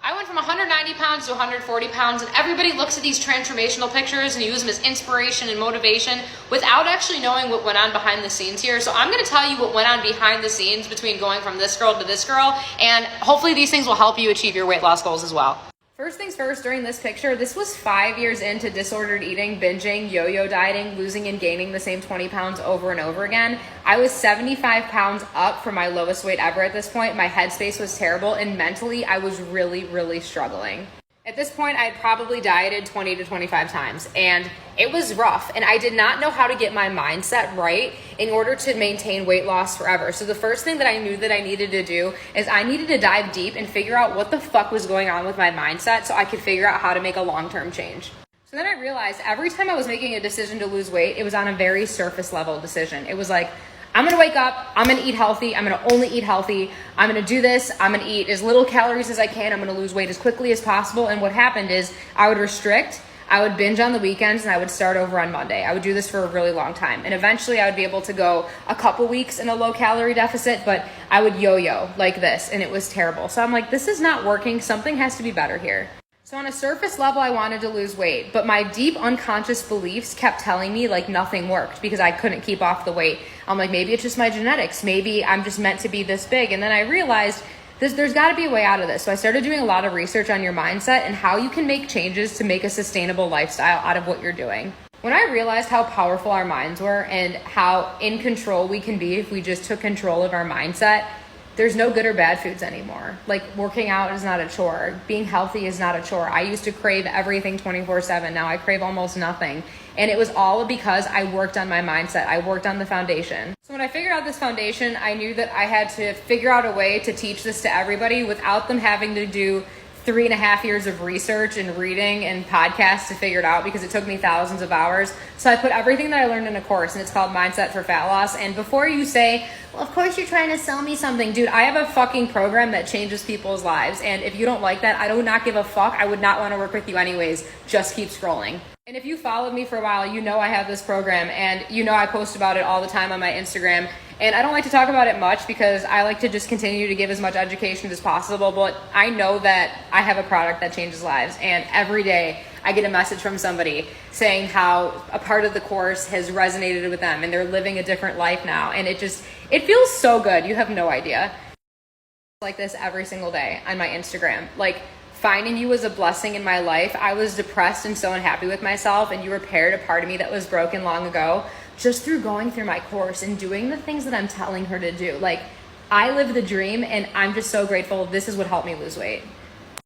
I went from 190 pounds to 140 pounds, and everybody looks at these transformational pictures and use them as inspiration and motivation without actually knowing what went on behind the scenes here. So I'm gonna tell you what went on behind the scenes between going from this girl to this girl, and hopefully these things will help you achieve your weight loss goals as well. First things first, during this picture, this was 5 years into disordered eating, binging, yo-yo dieting, losing and gaining the same 20 pounds over and over again. I was 75 pounds up from my lowest weight ever at this point. My headspace was terrible, and mentally, I was really, really struggling. At this point, I had probably dieted 20 to 25 times, and it was rough, and I did not know how to get my mindset right in order to maintain weight loss forever. So the first thing that I knew that I needed to do is I needed to dive deep and figure out what the fuck was going on with my mindset so I could figure out how to make a long-term change. So then I realized every time I was making a decision to lose weight, it was on a very surface level decision. It was like, I'm gonna wake up, I'm gonna eat healthy, I'm gonna only eat healthy, I'm gonna do this, I'm gonna eat as little calories as I can, I'm gonna lose weight as quickly as possible. And what happened is I would restrict, I would binge on the weekends, and I would start over on Monday. I would do this for a really long time. And eventually I would be able to go a couple weeks in a low calorie deficit, but I would yo-yo like this, and it was terrible. So I'm like, this is not working, something has to be better here. So on a surface level, I wanted to lose weight, but my deep unconscious beliefs kept telling me like nothing worked because I couldn't keep off the weight. I'm like, maybe it's just my genetics. Maybe I'm just meant to be this big. And then I realized there's got to be a way out of this. So I started doing a lot of research on your mindset and how you can make changes to make a sustainable lifestyle out of what you're doing. When I realized how powerful our minds were and how in control we can be if we just took control of our mindset, there's no good or bad foods anymore. Like working out is not a chore. Being healthy is not a chore. I used to crave everything 24/7. Now I crave almost nothing. And it was all because I worked on my mindset. I worked on the foundation. So when I figured out this foundation, I knew that I had to figure out a way to teach this to everybody without them having to do 3.5 years of research and reading and podcasts to figure it out, because it took me thousands of hours. So I put everything that I learned in a course, and it's called Mindset for Fat Loss. And before you say, well, of course you're trying to sell me something, dude, I have a fucking program that changes people's lives. And if you don't like that, I do not give a fuck. I would not want to work with you anyways. Just keep scrolling. And if you followed me for a while, you know I have this program, and you know I post about it all the time on my Instagram. And I don't like to talk about it much because I like to just continue to give as much education as possible, but I know that I have a product that changes lives, and every day I get a message from somebody saying how a part of the course has resonated with them and they're living a different life now, and it feels so good. You have no idea. Like this every single day on my Instagram. Like, finding you was a blessing in my life. I was depressed and so unhappy with myself, and you repaired a part of me that was broken long ago just through going through my course and doing the things that I'm telling her to do. Like, I live the dream, and I'm just so grateful. This is what helped me lose weight.